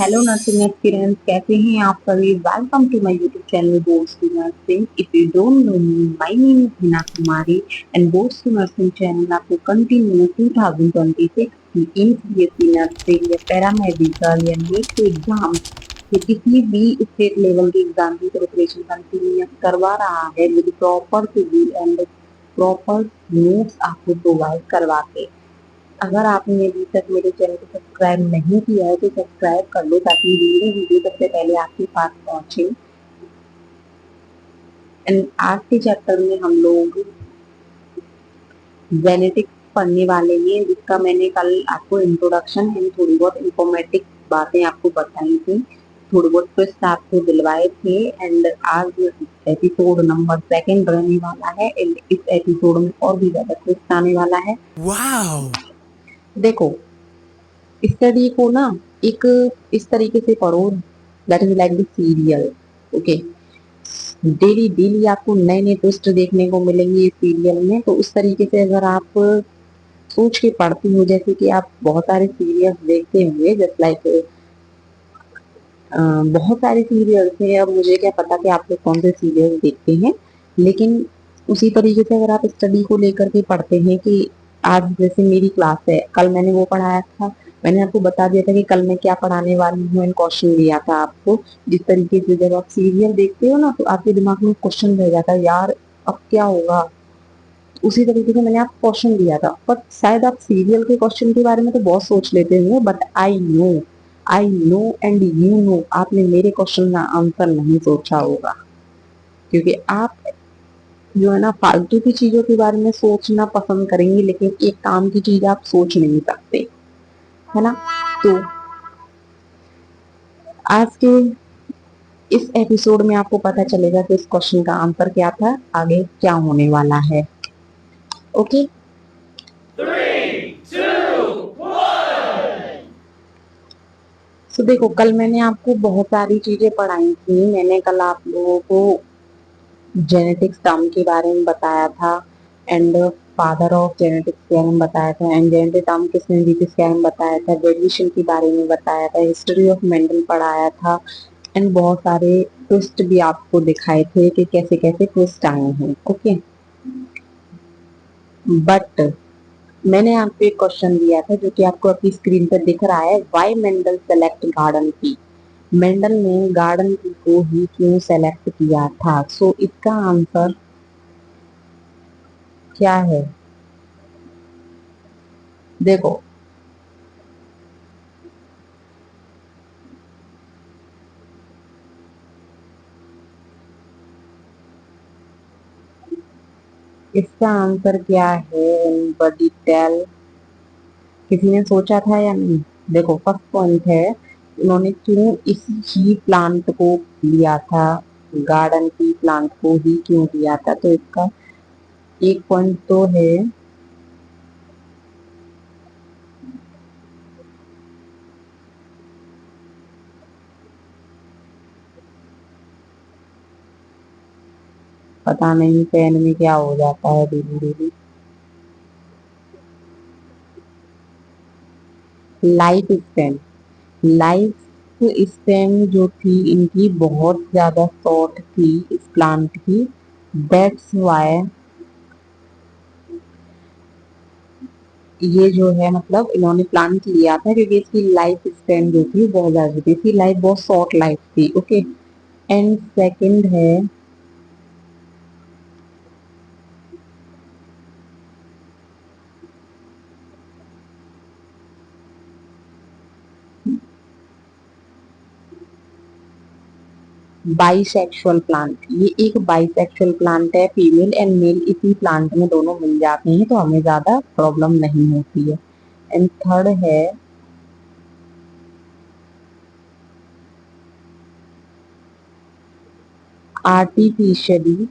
Hello nursing experience, कैसे हैं आप सभी। Welcome to my YouTube channel boards to nursing. If you don't know me, my name is Hina Kumari and boards to nursing channel आपको continue 2026 की MPSC nursing या paramedical या NEET के exam या किसी भी स्टेट लेवल के एग्जाम की प्रिपरेशन कंटिन्यू करवा रहा है with proper schedule and proper notes आपको प्रोवाइड करवा के। अगर आपने अभी तक मेरे चैनल को सब्सक्राइब नहीं किया है तो सब्सक्राइब कर लो ताकि मेरी वीडियो सबसे पहले आपके पास पहुंचे। एंड आज के चैप्टर में हम लोग जेनेटिक्स पढ़ने वाले हैं, जिसका मैंने कल आपको इंट्रोडक्शन एंड थोड़ी बहुत इंफॉर्मेटिव बातें आपको बताई थी, थोड़ी बहुत ट्विस्ट आपको दिलवाए थे। एंड आज एपिसोड नंबर सेकंड रहने वाला है एंड इस एपिसोड में और भी ज्यादा ट्विस्ट आने वाला है। Wow! देखो, स्टडी को ना एक इस तरीके से पढ़ो, that is like the serial. Okay, daily daily आपको नए नए ट्विस्ट देखने को मिलेंगे इस सीरियल में। तो उस तरीके से अगर आप सोच के पढ़ती हो, जैसे कि आप बहुत सारे सीरियल्स देखते होंगे, जस्ट लाइक बहुत सारे सीरियल्स हैं। अब मुझे क्या पता कि आप लोग कौन से सीरियल्स देखते हैं, लेकिन उसी तरीके से अगर आप स्टडी को लेकर के पढ़ते हैं कि आज जैसे मेरी क्लास है, कल मैंने वो पढ़ाया था, मैंने आपको बता दिया था कि कल मैं क्या पढ़ाने वाली हूँ एंड क्वेश्चन दिया था आपको। जिस तरीके से जब आप सीरियल देखते हो ना तो आपके दिमाग में क्वेश्चन रह जाता है, यार अब क्या होगा। उसी तरीके से मैंने आपको क्वेश्चन दिया था, पर शायद आप सीरियल के क्वेश्चन के बारे में तो बहुत सोच लेते होंगे, but I know and you know आपने मेरे क्वेश्चन का आंसर नहीं सोचा होगा। क्योंकि आप जो है ना फालतू की चीजों के बारे में सोचना पसंद करेंगे, लेकिन एक काम की चीज आप सोच नहीं सकते, है ना। तो आज के इस एपिसोड में आपको पता चलेगा कि इस क्वेश्चन का आंसर क्या था, आगे क्या होने वाला है। ओके, तो देखो, कल मैंने आपको बहुत सारी चीजें पढ़ाई थी। मैंने कल आप लोगों को जेनेटिक्स टर्म के बारे में बताया था एंड फादर ऑफ जेनेटिक्स के बारे में बताया था एंड जेनेटिक टर्म किसने दी थी इसके बारे में बताया था, डेरिवेशन के बारे में बताया था, हिस्ट्री ऑफ मेंडल पढ़ाया था एंड बहुत सारे ट्विस्ट भी आपको दिखाए थे कि कैसे कैसे ट्विस्ट आए हैं। ओके, बट मैंने आपको एक क्वेश्चन दिया था जो कि आपको अपनी स्क्रीन पर दिख रहा है, व्हाई मेंडल सेलेक्ट गार्डन की। मेंडल ने गार्डन की को ही क्यों सेलेक्ट किया था। सो इसका आंसर क्या है। देखो, इसका आंसर क्या है, एनीबॉडी टेल। किसी ने सोचा था या नहीं। देखो, फर्स्ट पॉइंट है, उन्होंने क्यों इसी ही प्लांट को लिया था, गार्डन की प्लांट को ही क्यों लिया था। तो इसका एक पॉइंट तो है, पता नहीं पेन में क्या हो जाता है धीरे धीरे। लाइफ स्पैन, लाइफ स्पैन जो थी इनकी बहुत ज्यादा शॉर्ट थी इस प्लांट की। दैट्स वाई ये जो है, मतलब इन्होंने प्लांट लिया था क्योंकि इसकी लाइफ स्पैन जो थी बहुत ज्यादा थी, इसकी लाइफ बहुत शॉर्ट लाइफ थी। ओके, एंड सेकंड है, बाइसेक्सुअल प्लांट। ये एक बाइसेक्सुअल प्लांट है, फीमेल एंड मेल इसी प्लांट में दोनों मिल जाते हैं तो हमें ज्यादा प्रॉब्लम नहीं होती है। एंड थर्ड है, artificially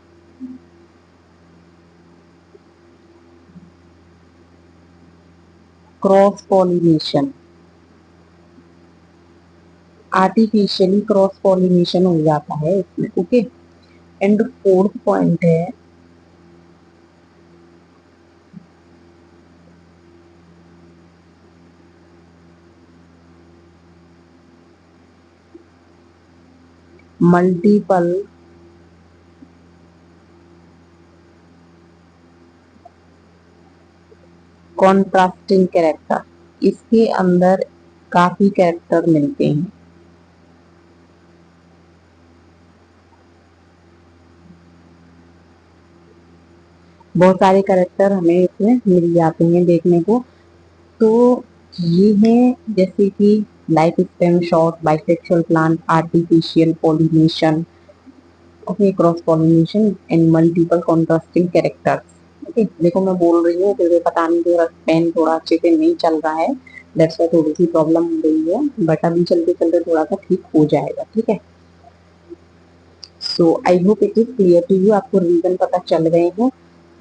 cross pollination, artificially cross pollination हो जाता है इसमें। ओके, एंड फोर्थ पॉइंट है, मल्टीपल कॉन्ट्रास्टिंग कैरेक्टर, इसके अंदर काफी कैरेक्टर मिलते हैं। बहुत सारे कैरेक्टर हमें इसमें मिल जाते हैं देखने को। तो ये है जैसे कि life stem short, bisexual plant, artificial pollination, okay, cross pollination and multiple contrasting characters. Okay, देखो मैं बोल रही हूँ फिर भी पता नहीं थोड़ा पेन थोड़ा अच्छे से नहीं चल रहा है, दैट्स व्हाई थोड़ी सी प्रॉब्लम हो रही है, बट अभी चलते चलते थोड़ा सा ठीक हो जाएगा, ठीक है। So I hope it is clear to you, आपको रीजन पता चल गए हैं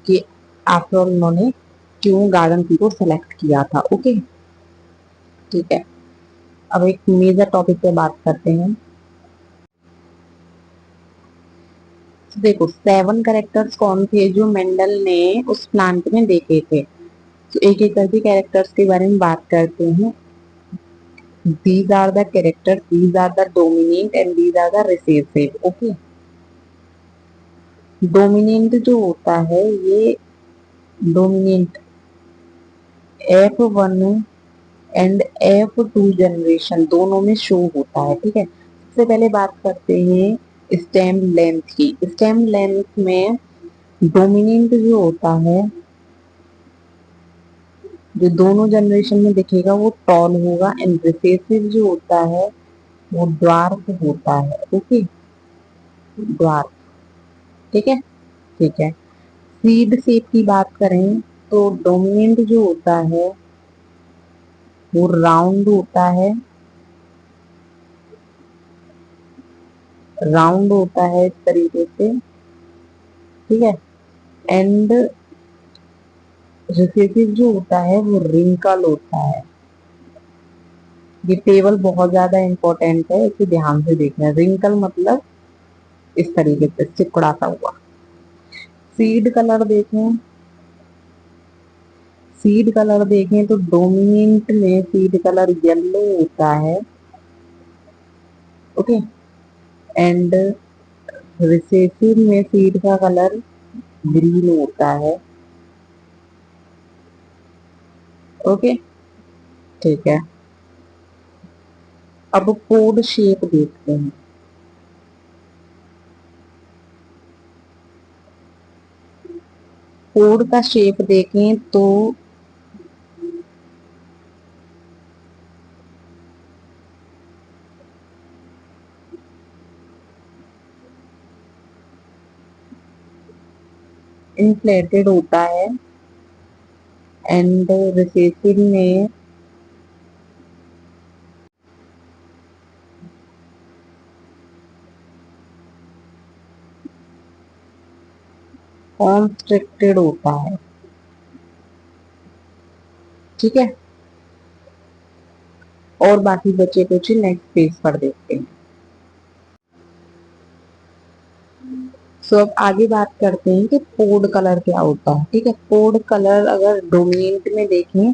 कि आफ्टर ऑल उन्होंने क्यों गार्डन टी को सेलेक्ट किया था। ओके, ठीक है। अब एक मेजर टॉपिक पे बात करते हैं। देखो 7 कैरेक्टर्स कौन थे जो मेंडल ने उस प्लांट में देखे थे, तो एक एक करके कैरेक्टर्स के बारे में बात करते हैं। These are the characters, these are the dominant and these are the recessive. Okay, dominant जो होता है ये dominant F1 and F2 generation दोनों में शो होता है, ठीक है। सबसे पहले बात करते हैं स्टेम लेंथ की। स्टेम लेंथ में डोमिनेंट जो होता है, जो दोनों जनरेशन में दिखेगा वो टॉल होगा, एंड रिसेसिव जो होता है वो ड्वार्फ होता है। ओके, ड्वार्फ, ठीक है, ठीक है। सीड शेप की बात करें तो डोमिनेंट जो होता है वो राउंड होता है, राउंड होता है इस तरीके से, ठीक है। एंड रिसेसिव जो होता है वो रिंकल होता है। ये टेबल बहुत ज्यादा इंपॉर्टेंट है, इसे ध्यान से देखना। रिंकल मतलब इस तरीके से चिपड़ा सा हुआ। सीड कलर देखें, सीड कलर देखें तो डोमिनेंट में सीड कलर येलो होता है, ओके, एंड रिसेसिव में सीड का कलर ग्रीन होता है। ओके, ठीक है। अब कोड शेप देखते हैं। कोड का शेप देखें तो इन्फ्लेटेड होता है, एंड रिसेसिव में कॉन्स्ट्रिक्टेड होता है, ठीक है। और बाकी बचे कुछ नेक्स्ट पेज पर देखते हैं। सो अब आगे बात करते हैं कि कोड कलर क्या होता है, ठीक है। कोड कलर अगर डोमिनेंट में देखें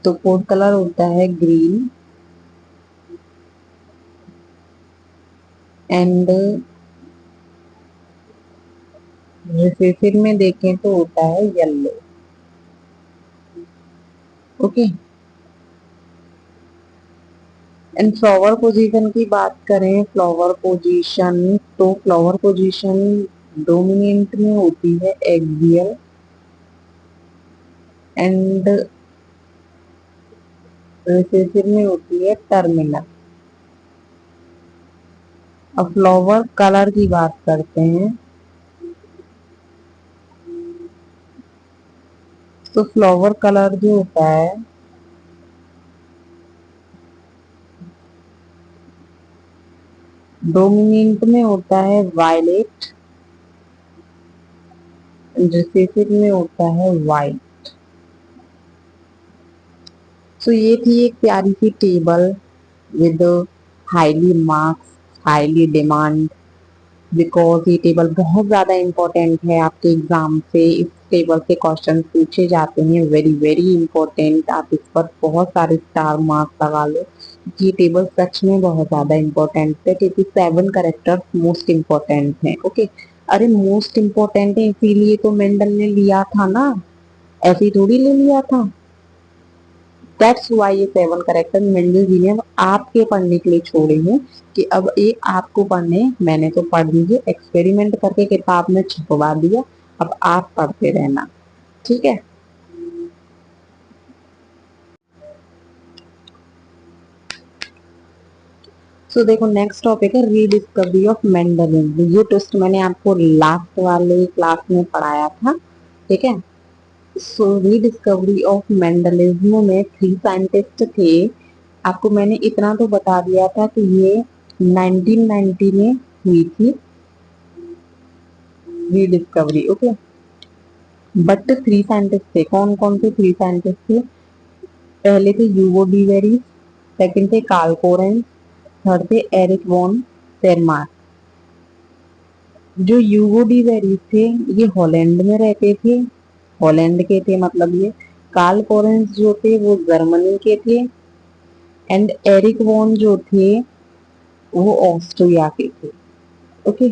तो कोड कलर होता है ग्रीन, एंड रिसेसिव में देखें तो होता है yellow. Okay, and flower position की बात करें, फ्लावर पोजीशन तो फ्लावर पोजीशन डोमिनेंट में होती है एक्सियल, एंड रिसेसिव में होती है टर्मिनल। अब फ्लावर कलर की बात करते हैं तो फ्लावर कलर जो होता है डोमिनेंट में होता है वायलेट, रिसेसिव में होता है वाइट। सो ये थी एक प्यारी सी table with highly marks, highly demand, because ये टेबल बहुत ज्यादा इंपॉर्टेंट है आपके एग्जाम से। इस टेबल से क्वेश्चन पूछे जाते हैं, वेरी वेरी इंपॉर्टेंट। आप इस पर बहुत सारे स्टार मार्क्स लगा लो। ये टेबल सच में बहुत ज्यादा इंपॉर्टेंट है क्योंकि 7 करेक्टर्स मोस्ट इंपॉर्टेंट है। ओके, अरे मोस्ट इंपॉर्टेंट है इसीलिए तो मेंडल ने लिया था ना, ऐसे ही थोड़ी ले लिया था। दैट्स वाई ये 7 करेक्टर मेंडल जी ने अब आपके पढ़ने के लिए छोड़े हैं कि अब ये आपको पढ़ने, मैंने तो पढ़ लीजिए, एक्सपेरिमेंट करके किताब में छपवा दिया, अब आप पढ़ते रहना, ठीक है। सो देखो नेक्स्ट टॉपिक है रीडिस्कवरी ऑफ मेंडलिन। ये टेस्ट मैंने आपको लास्ट वाले क्लास में पढ़ाया था, ठीक है। सो रीडिस्कवरी ऑफ मेंडलिज्म में 3 साइंटिस्ट थे। आपको मैंने इतना तो बता दिया था कि ये 1990 में हुई थी रीडिस्कवरी, ओके। बट 3 साइंटिस्ट थे, कौन कौन से 3 साइंटिस्ट थे? पहले थे यूगो डी वेरी, सेकंड थे कार्ल कोरेंस, थर्ड थे एरिक वॉन सेरमार। जो यूगो डी वेरी थे ये हॉलैंड में रहते थे, हॉलैंड के थे मतलब ये। कार्ल कोरेंस जो थे वो जर्मनी के थे, एंड एरिक वॉन जो थे वो ऑस्ट्रिया के थे, ओके।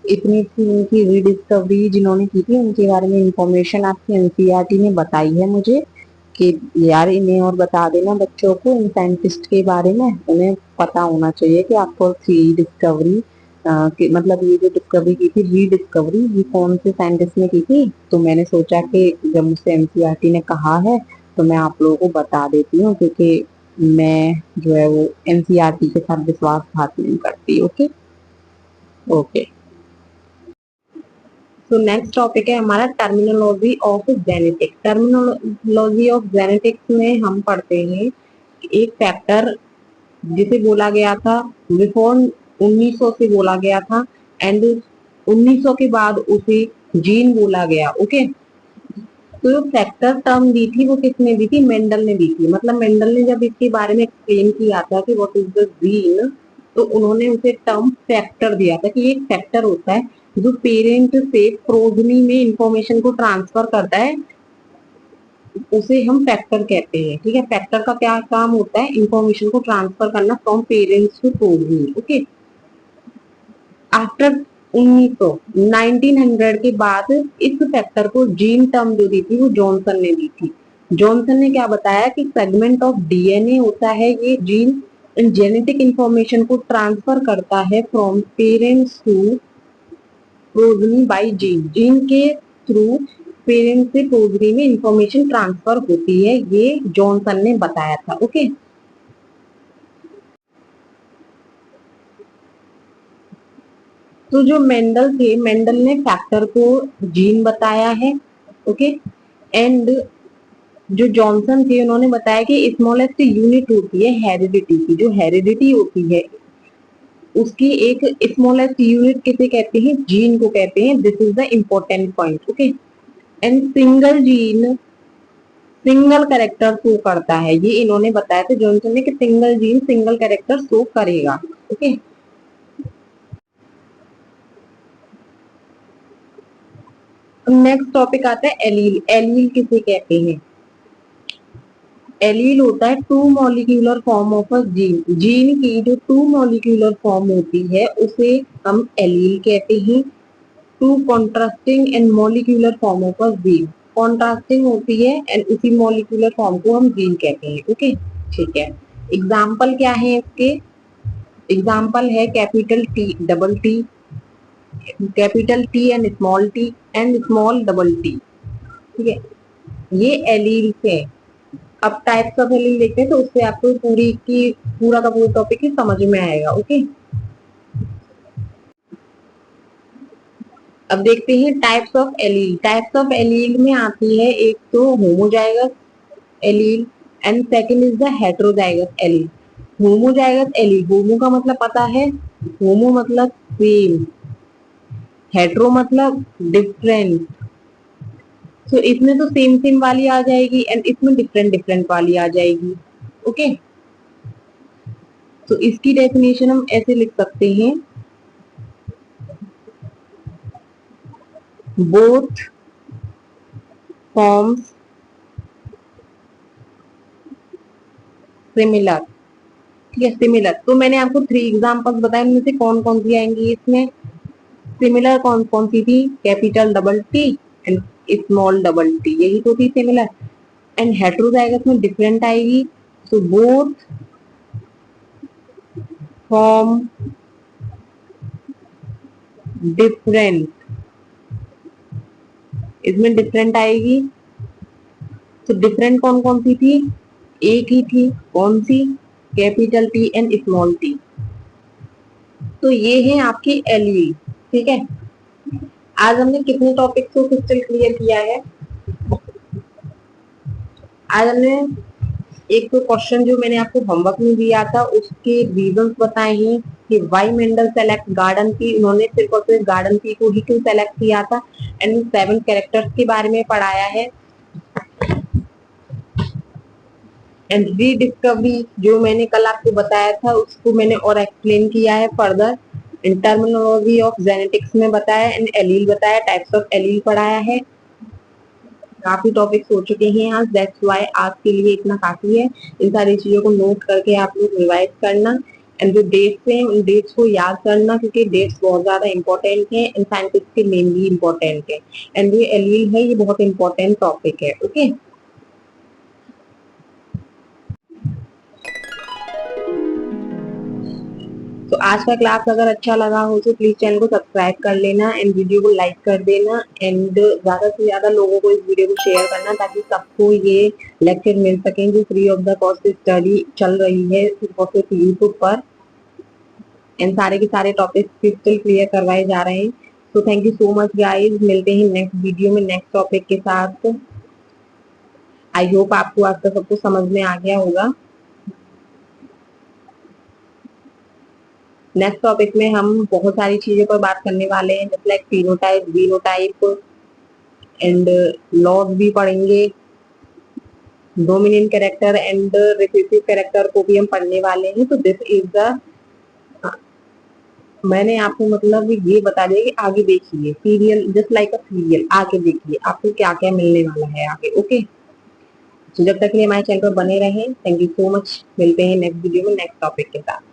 इतनी थी उनकी रीडिस्कवरी जिन्होंने की थी, उनके बारे में इंफॉर्मेशन आपकी एनसीईआरटी ने बताई है मुझे कि यार इन्हें और बता देना बच्चों को, इन साइंटिस्ट के बारे में उन्हें पता होना चाहिए कि आपको थ्री डिस्कवरी मतलब ये जो डिस्कवरी की थी रीडिस्कवरी, ये कौन से साइंटिस्ट ने की थी। तो मैंने सोचा कि जब मुझसे एनसीईआरटी ने कहा है तो मैं आप लोगों को बता देती हूँ, क्योंकि मैं जो है वो एनसीईआरटी के साथ विश्वासघात नहीं करती, ओके ओके। तो नेक्स्ट टॉपिक है हमारा terminology of genetics. Terminology of genetics में हम पढ़ते हैं एक फैक्टर जिसे बोला गया था बिफोर 1900 से बोला गया था, एंड 1900 के बाद उसे जीन बोला गया, ओके। तो जो फैक्टर टर्म दी थी वो किसने दी थी? मेंडल ने दी थी। मतलब मेंडल ने जब इसके बारे में एक्सप्लेन किया था कि व्हाट इज द जीन, तो उन्होंने उसे टर्म फैक्टर दिया था कि एक फैक्टर होता है जो पेरेंट से प्रोजनी में इंफॉर्मेशन को ट्रांसफर करता है, उसे हम फैक्टर कहते हैं, ठीक है। फैक्टर का क्या काम होता है? इंफॉर्मेशन को ट्रांसफर करना from parents to progeny, okay. After 1900 1900 के बाद इस फैक्टर को जीन टर्म जो दी थी वो जॉनसन ने दी थी। जॉनसन ने क्या बताया कि सेगमेंट ऑफ डीएनए होता है ये जीन, जेनेटिक इंफॉर्मेशन को ट्रांसफर करता है from parents to progeny by gene, gene के थ्रू पेरेंट्स से प्रोजनी में इंफॉर्मेशन ट्रांसफर होती है, ये जॉनसन ने बताया था, ओके। तो जो मेंडल थे, मेंडल ने फैक्टर को जीन बताया है, ओके। एंड जो जॉनसन थे उन्होंने बताया कि स्मॉलेस्ट यूनिट होती है हेरिडिटी की, जो हेरिडिटी होती है उसकी एक स्मॉलेस्ट यूनिट किसे कहते हैं? जीन को कहते हैं। This is the important point, okay. And single gene single character show करता है, ये इन्होंने बताया था जॉनसन ने कि single gene single character show करेगा, ओके। नेक्स्ट टॉपिक आता है एलील। एलील किसे कहते हैं? एलील होता है two molecular form of a gene, gene की जो टू मॉलिक्यूलर फॉर्म होती है उसे हम एलील कहते हैं। To contrasting and molecular form of a gene, contrasting होती है एंड उसी मॉलिक्यूलर फॉर्म को हम जीन कहते हैं, ओके ठीक है। एग्जाम्पल क्या है इसके? एग्जाम्पल है capital T double T, capital T and small double T, ठीक है। ये एलील्स है। अब टाइप्स ऑफ एलील देखते हैं तो उससे आपको पूरा का पूरा टॉपिक ही समझ में आएगा, ओके। अब देखते हैं types of allele. Types of allele में आती है एक तो homozygous allele and second is the heterozygous allele. Homozygous allele, homo का मतलब पता है, होमो मतलब सेम, हेटेरो मतलब डिफरेंट। तो इसमें तो सेम सेम वाली आ जाएगी एंड इसमें डिफरेंट डिफरेंट वाली आ जाएगी, ओके। तो इसकी डेफिनेशन हम ऐसे लिख सकते हैं, बोथ फॉर्म्स सिमिलर। ठीक है, सिमिलर। तो मैंने आपको 3 एग्जांपल्स बताए, उनमें से कौन कौन सी आएंगी इसमें? सिमिलर कौन कौन सी थी? Capital double T and small double T, यही तो थी सिमिलर। एंड हेटेरो आएगा, इसमें डिफरेंट आएगी। तो बोथ फॉर्म डिफरेंट, इसमें डिफरेंट आएगी। तो डिफरेंट कौन कौन सी थी? एक ही थी, कौन सी? Capital T and small T. तो ये है आपकी एलई। ठीक है, आज हमने कितने टॉपिक्स को क्रिस्टल क्लियर किया है? आज हमने एक तो क्वेश्चन जो मैंने आपको होमवर्क में दिया था उसके रीजंस बताए हैं कि वाई मेंडल सेलेक्ट गार्डन की, उन्होंने सिर्फ और सिर्फ गार्डन की को ही क्यों सेलेक्ट किया था। एंड 7 कैरेक्टर्स के बारे में पढ़ाया है। एंड रीडिस्कवरी जो मैंने कल आपको बताया था उसको मैंने और एक्सप्लेन किया है further. In terminology of genetics में बताया, एंड एलील बताया, टाइप्स ऑफ एलील पढ़ाया है। काफी टॉपिक्स हो चुके हैं आज, दैट्स व्हाई आज के लिए इतना काफी है। इन सारी चीजों को नोट करके आप लोग रिवाइज करना। एंड जो डेट्स हैं उन डेट्स को याद करना, क्योंकि डेट्स बहुत ज्यादा इंपॉर्टेंट है, इन साइंटिस्ट के मेनली इंपॉर्टेंट है। एंड ये एलील है, ये बहुत इंपॉर्टेंट टॉपिक है। ओके, तो आज का क्लास अगर अच्छा लगा हो तो प्लीज चैनल को सब्सक्राइब कर लेना एंड वीडियो को लाइक कर देना। एंड ज्यादा से ज्यादा लोगों को इस वीडियो को शेयर करना ताकि सबको ये लेक्चर मिल सके जो free of the cost study चल रही है सिर्फ और सिर्फ यूट्यूब पर। एंड सारे के सारे टॉपिक क्रिस्टल क्लियर करवाए जा रहे हैं। तो thank you so much guys, मिलते हैं नेक्स्ट वीडियो में नेक्स्ट टॉपिक के साथ। आई होप आपको आज तक सबको समझ में आ गया होगा। नेक्स्ट टॉपिक में हम बहुत सारी चीजों पर बात करने वाले हैं, जैसे like phenotype, genotype and log भी पढ़ेंगे। Dominant character and recessive character को भी हम पढ़ने वाले हैं। तो दिस इज द, मैंने आपको मतलब ये बता दिया कि आगे देखिए सीरियल, जस्ट लाइक अ सीरियल, आगे देखिए आपको क्या क्या मिलने वाला है आगे। ओके, तो जब तक के लिए हमारे चैनल पर बने रहें, थैंक यू सो मच। मिलते हैं नेक्स्ट वीडियो में नेक्स्ट टॉपिक के साथ।